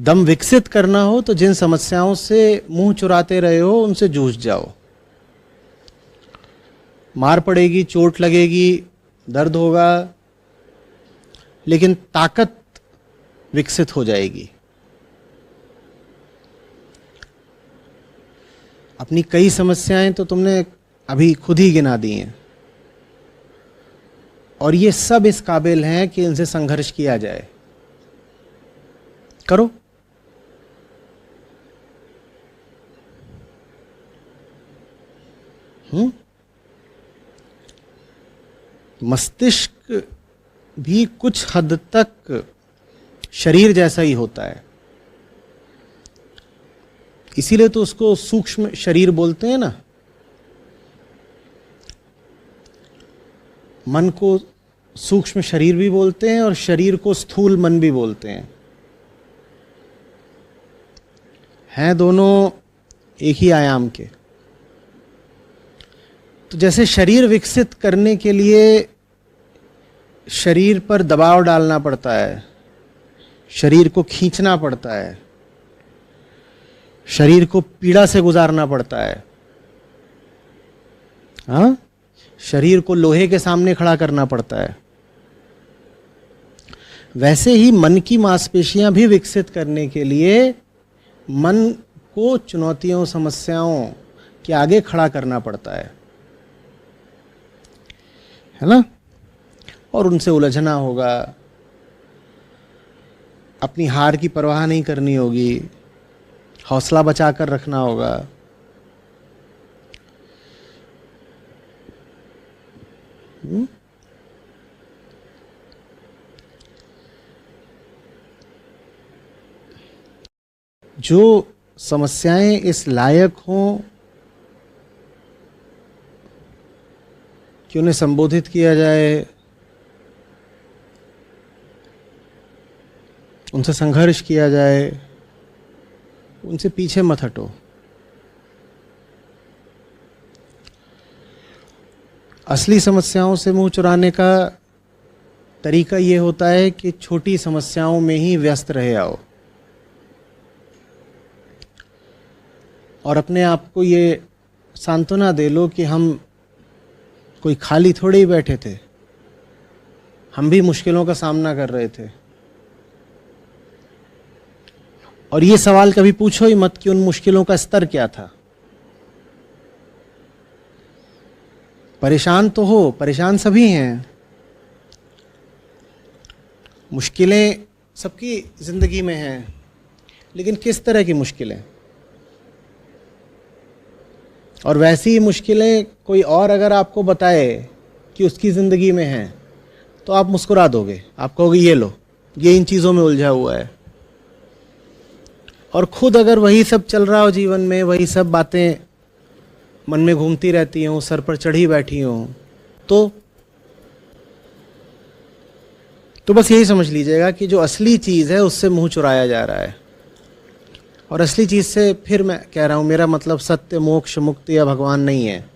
दम विकसित करना हो तो जिन समस्याओं से मुंह चुराते रहे हो उनसे जूझ जाओ। मार पड़ेगी, चोट लगेगी, दर्द होगा, लेकिन ताकत विकसित हो जाएगी। अपनी कई समस्याएं तो तुमने अभी खुद ही गिना दी हैं, और ये सब इस काबिल हैं कि इनसे संघर्ष किया जाए। करो। मस्तिष्क भी कुछ हद तक शरीर जैसा ही होता है, इसीलिए तो उसको सूक्ष्म शरीर बोलते हैं ना। मन को सूक्ष्म शरीर भी बोलते हैं और शरीर को स्थूल मन भी बोलते हैं दोनों एक ही आयाम के। तो जैसे शरीर विकसित करने के लिए शरीर पर दबाव डालना पड़ता है, शरीर को खींचना पड़ता है, शरीर को पीड़ा से गुजारना पड़ता है, हाँ, शरीर को लोहे के सामने खड़ा करना पड़ता है, वैसे ही मन की मांसपेशियां भी विकसित करने के लिए मन को चुनौतियों, समस्याओं के आगे खड़ा करना पड़ता है ना। और उनसे उलझना होगा, अपनी हार की परवाह नहीं करनी होगी, हौसला बचाकर रखना होगा। जो समस्याएं इस लायक हों कि उन्हें संबोधित किया जाए, उनसे संघर्ष किया जाए, उनसे पीछे मत हटो। असली समस्याओं से मुंह चुराने का तरीका ये होता है कि छोटी समस्याओं में ही व्यस्त रहे आओ और अपने आप को ये सांत्वना दे लो कि हम कोई खाली थोड़े ही बैठे थे, हम भी मुश्किलों का सामना कर रहे थे। और ये सवाल कभी पूछो ही मत कि उन मुश्किलों का स्तर क्या था। परेशान तो हो, परेशान सभी हैं, मुश्किलें सबकी जिंदगी में हैं, लेकिन किस तरह की मुश्किलें। और वैसी ही मुश्किलें कोई और अगर आपको बताए कि उसकी ज़िंदगी में हैं तो आप मुस्कुरा दोगे, आप कहोगे ये लो, ये इन चीज़ों में उलझा हुआ है। और खुद अगर वही सब चल रहा हो जीवन में, वही सब बातें मन में घूमती रहती हों, सर पर चढ़ी बैठी हों, तो बस यही समझ लीजिएगा कि जो असली चीज़ है उससे मुंह चुराया जा रहा है। और असली चीज़ से, फिर मैं कह रहा हूँ, मेरा मतलब सत्य, मोक्ष, मुक्ति या भगवान नहीं है।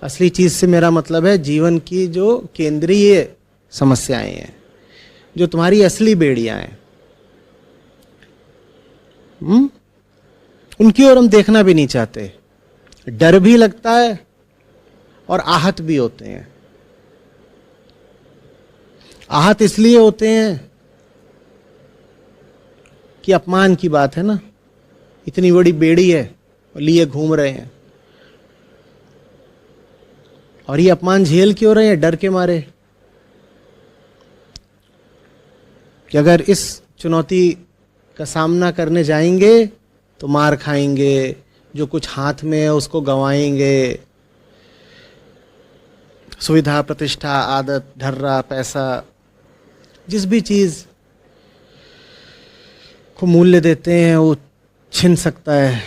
असली चीज़ से मेरा मतलब है जीवन की जो केंद्रीय समस्याएं हैं, जो तुम्हारी असली बेड़ियां हैं, उनकी ओर हम देखना भी नहीं चाहते। डर भी लगता है और आहत भी होते हैं। आहत इसलिए होते हैं कि अपमान की बात है ना, इतनी बड़ी बेड़ी है और लिए घूम रहे हैं, और ये अपमान झेल क्यों रहे हैं? डर के मारे कि अगर इस चुनौती का सामना करने जाएंगे तो मार खाएंगे, जो कुछ हाथ में है उसको गंवाएंगे, सुविधा, प्रतिष्ठा, आदत, ढर्रा, पैसा, जिस भी चीज़ को मूल्य देते हैं वो छिन सकता है।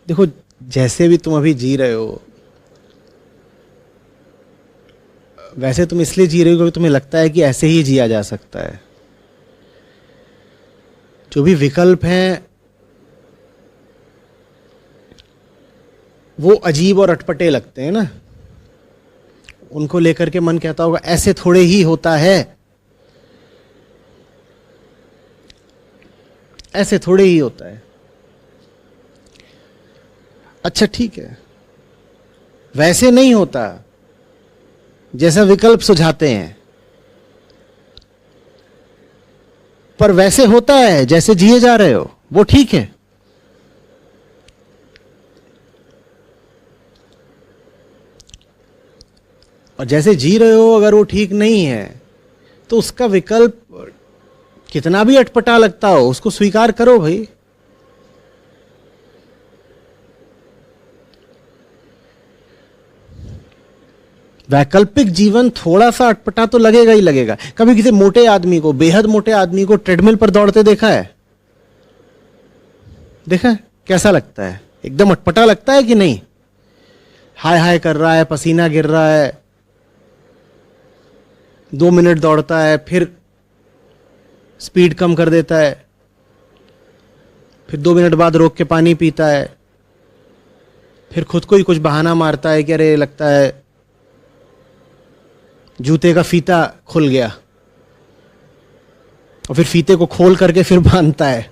देखो, जैसे भी तुम अभी जी रहे हो, वैसे तुम इसलिए जी रहे हो क्योंकि तुम्हें लगता है कि ऐसे ही जिया जा सकता है। जो भी विकल्प हैं वो अजीब और अटपटे लगते हैं ना, उनको लेकर के मन कहता होगा ऐसे थोड़े ही होता है। ऐसे थोड़े ही होता है। अच्छा ठीक है, वैसे नहीं होता जैसा विकल्प सुझाते हैं, पर वैसे होता है जैसे जिए जा रहे हो, वो ठीक है। और जैसे जी रहे हो अगर वो ठीक नहीं है तो उसका विकल्प कितना भी अटपटा लगता हो उसको स्वीकार करो भाई। वैकल्पिक जीवन थोड़ा सा अटपटा तो लगेगा ही लगेगा। कभी किसी मोटे आदमी को, बेहद मोटे आदमी को ट्रेडमिल पर दौड़ते देखा है? देखा है? कैसा लगता है? एकदम अटपटा लगता है कि नहीं? हाय हाय कर रहा है, पसीना गिर रहा है, 2 मिनट दौड़ता है, फिर स्पीड कम कर देता है, फिर 2 मिनट बाद रोक के पानी पीता है, फिर खुद को ही कुछ बहाना मारता है कि अरे लगता है जूते का फीता खुल गया, और फिर फीते को खोल करके फिर बांधता है।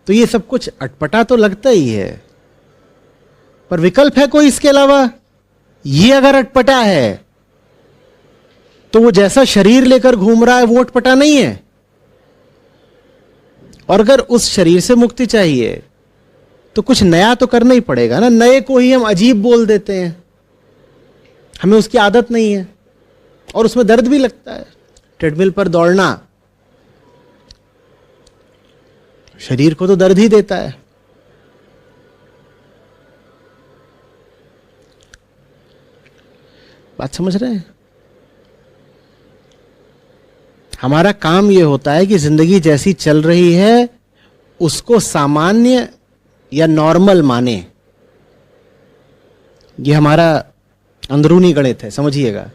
तो ये सब कुछ अटपटा तो लगता ही है, पर विकल्प है कोई इसके अलावा? ये अगर अटपटा है तो वो जैसा शरीर लेकर घूम रहा है वो अटपटा नहीं है। और अगर उस शरीर से मुक्ति चाहिए तो कुछ नया तो करना ही पड़ेगा ना। नए को ही हम अजीब बोल देते हैं, हमें उसकी आदत नहीं है और उसमें दर्द भी लगता है। ट्रेडमिल पर दौड़ना शरीर को तो दर्द ही देता है। बात समझ रहे हैं? हमारा काम यह होता है कि जिंदगी जैसी चल रही है उसको सामान्य या नॉर्मल माने। यह हमारा अंदरूनी गणित है, समझिएगा।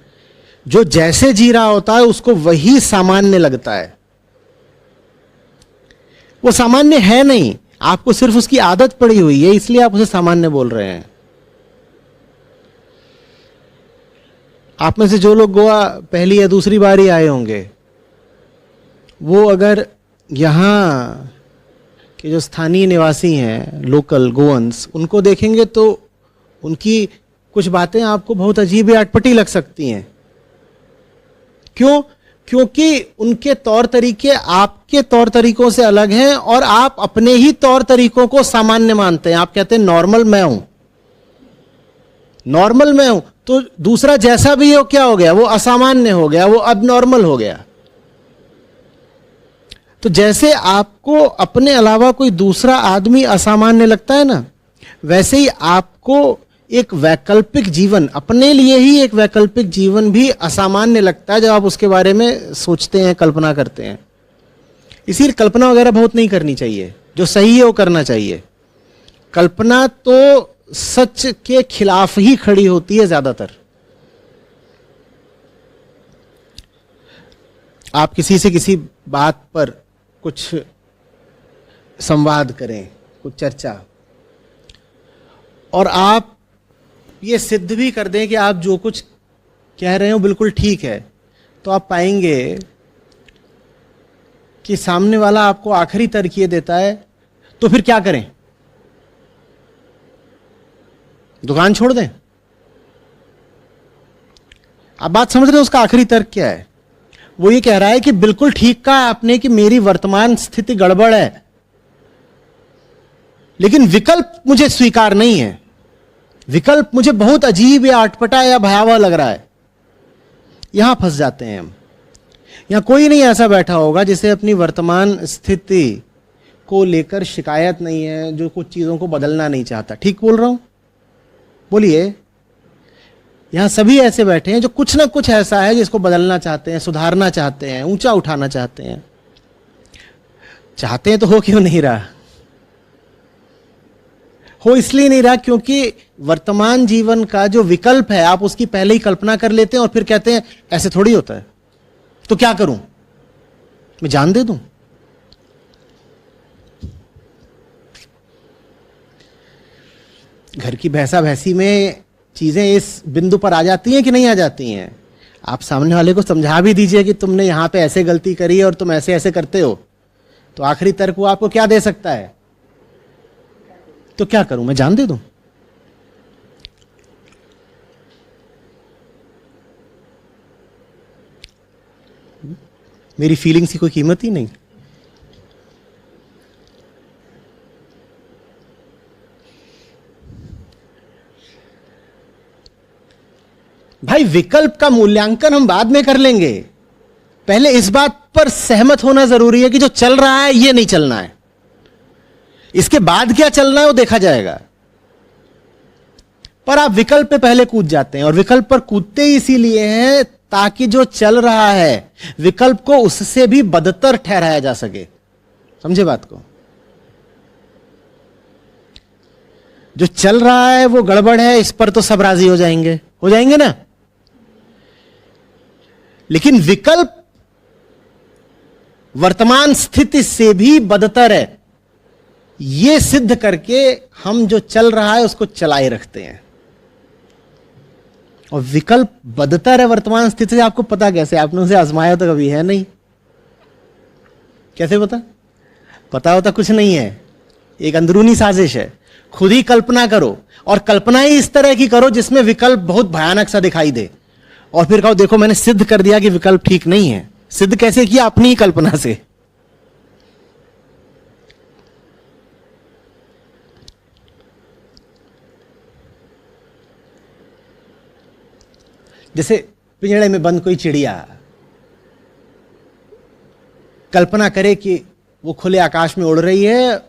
जो जैसे जी रहा होता है उसको वही सामान्य लगता है। वो सामान्य है नहीं, आपको सिर्फ उसकी आदत पड़ी हुई है, इसलिए आप उसे सामान्य बोल रहे हैं। आप में से जो लोग गोवा पहली या दूसरी बार ही आए होंगे, वो अगर यहाँ के जो स्थानीय निवासी हैं, लोकल गोवंस, उनको देखेंगे तो उनकी कुछ बातें आपको बहुत अजीब या अटपटी लग सकती हैं। क्यों? क्योंकि उनके तौर तरीके आपके तौर तरीकों से अलग हैं और आप अपने ही तौर तरीकों को सामान्य मानते हैं। आप कहते हैं नॉर्मल मैं हूं, नॉर्मल मैं हूं, तो दूसरा जैसा भी हो क्या हो गया? वो असामान्य हो गया, वो अब नॉर्मल हो गया। तो जैसे आपको अपने अलावा कोई दूसरा आदमी असामान्य लगता है ना, वैसे ही आपको एक वैकल्पिक जीवन, अपने लिए ही एक वैकल्पिक जीवन भी असामान्य लगता है जब आप उसके बारे में सोचते हैं, कल्पना करते हैं। इसीलिए कल्पना वगैरह बहुत नहीं करनी चाहिए, जो सही है वो करना चाहिए। कल्पना तो सच के खिलाफ ही खड़ी होती है ज्यादातर। आप किसी से किसी बात पर कुछ संवाद करें, कुछ चर्चा, और आप ये सिद्ध भी कर दें कि आप जो कुछ कह रहे हो बिल्कुल ठीक है, तो आप पाएंगे कि सामने वाला आपको आखिरी तर्क ये देता है, तो फिर क्या करें? दुकान छोड़ दें? आप बात समझ रहे हो? उसका आखिरी तर्क क्या है? वो ये कह रहा है कि बिल्कुल ठीक कहा आपने कि मेरी वर्तमान स्थिति गड़बड़ है, लेकिन विकल्प मुझे स्वीकार नहीं है। विकल्प मुझे बहुत अजीब या अटपटा या भयावह लग रहा है। यहां फंस जाते हैं हम। यहां कोई नहीं ऐसा बैठा होगा जिसे अपनी वर्तमान स्थिति को लेकर शिकायत नहीं है, जो कुछ चीजों को बदलना नहीं चाहता। ठीक बोल रहा हूं? बोलिए। यहां सभी ऐसे बैठे हैं जो कुछ ना कुछ ऐसा है जिसको बदलना चाहते हैं, सुधारना चाहते हैं, ऊंचा उठाना चाहते हैं। चाहते हैं तो हो क्यों नहीं रहा? हो इसलिए नहीं रहा क्योंकि वर्तमान जीवन का जो विकल्प है आप उसकी पहले ही कल्पना कर लेते हैं और फिर कहते हैं ऐसे थोड़ी होता है, तो क्या करूं, मैं जान दे दूं? घर की भैंसा भैंसी में चीजें इस बिंदु पर आ जाती हैं कि नहीं आ जाती हैं? आप सामने वाले को समझा भी दीजिए कि तुमने यहां पे ऐसे गलती करी और तुम ऐसे ऐसे करते हो, तो आखिरी तर्क वो आपको क्या दे सकता है? तो क्या करूं मैं, जान दे दूं? मेरी फीलिंग्स की कोई कीमत ही नहीं। भाई विकल्प का मूल्यांकन हम बाद में कर लेंगे, पहले इस बात पर सहमत होना जरूरी है कि जो चल रहा है ये नहीं चलना है, इसके बाद क्या चलना है वो देखा जाएगा। पर आप विकल्प पे पहले कूद जाते हैं, और विकल्प पर कूदते ही इसीलिए हैं ताकि जो चल रहा है विकल्प को उससे भी बदतर ठहराया जा सके। समझे बात को? जो चल रहा है वो गड़बड़ है, इस पर तो सब राजी हो जाएंगे ना। लेकिन विकल्प वर्तमान स्थिति से भी बदतर है, यह सिद्ध करके हम जो चल रहा है उसको चलाए रखते हैं। और विकल्प बदतर है वर्तमान स्थिति से, आपको पता कैसे? आपने उसे आजमाया तो कभी है नहीं, कैसे पता होता कुछ नहीं है, एक अंदरूनी साजिश है। खुद ही कल्पना करो, और कल्पना ही इस तरह की करो जिसमें विकल्प बहुत भयानक सा दिखाई दे, और फिर कहो देखो मैंने सिद्ध कर दिया कि विकल्प ठीक नहीं है। सिद्ध कैसे किया? अपनी ही कल्पना से। जैसे पिंजड़े में बंद कोई चिड़िया, कल्पना करे कि वो खुले आकाश में उड़ रही है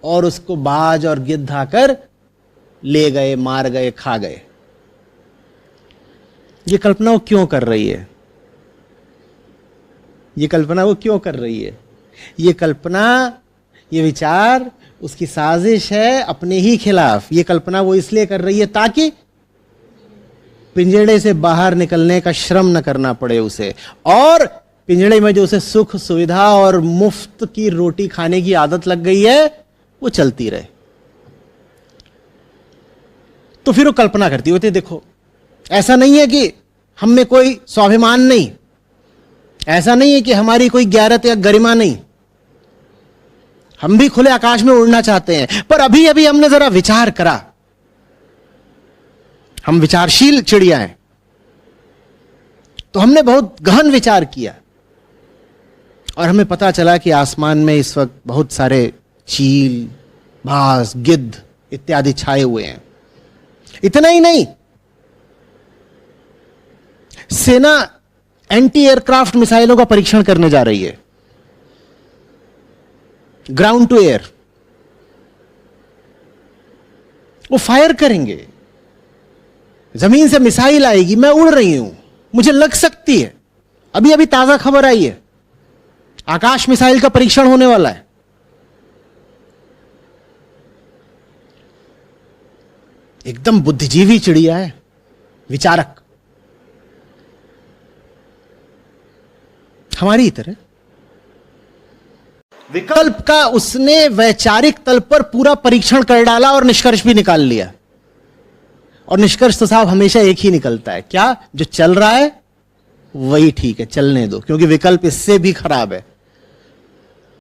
और उसको बाज और गिद्ध आकर ले गए, मार गए, खा गए। ये कल्पना वो क्यों कर रही है? ये कल्पना वो क्यों कर रही है? ये कल्पना, ये विचार उसकी साजिश है अपने ही खिलाफ। ये कल्पना वो इसलिए कर रही है ताकि पिंजड़े से बाहर निकलने का श्रम न करना पड़े उसे, और पिंजड़े में जो उसे सुख सुविधा और मुफ्त की रोटी खाने की आदत लग गई है वो चलती रहे। तो फिर वो कल्पना करती होती, देखो ऐसा नहीं है कि हम में कोई स्वाभिमान नहीं, ऐसा नहीं है कि हमारी कोई गैरत या गरिमा नहीं, हम भी खुले आकाश में उड़ना चाहते हैं। पर अभी अभी हमने जरा विचार करा, हम विचारशील चिड़िया हैं, तो हमने बहुत गहन विचार किया और हमें पता चला कि आसमान में इस वक्त बहुत सारे चील, बाज, गिद्ध इत्यादि छाए हुए हैं। इतना ही नहीं, सेना एंटी एयरक्राफ्ट मिसाइलों का परीक्षण करने जा रही है, ग्राउंड टू एयर। वो फायर करेंगे, जमीन से मिसाइल आएगी, मैं उड़ रही हूं, मुझे लग सकती है। अभी अभी ताजा खबर आई है, आकाश मिसाइल का परीक्षण होने वाला है। एकदम बुद्धिजीवी चिड़िया है, विचारक, हमारी तरह। विकल्प का उसने वैचारिक तल पर पूरा परीक्षण कर डाला और निष्कर्ष भी निकाल लिया। और निष्कर्ष तो साहब हमेशा एक ही निकलता है, क्या? जो चल रहा है वही ठीक है, चलने दो, क्योंकि विकल्प इससे भी खराब है।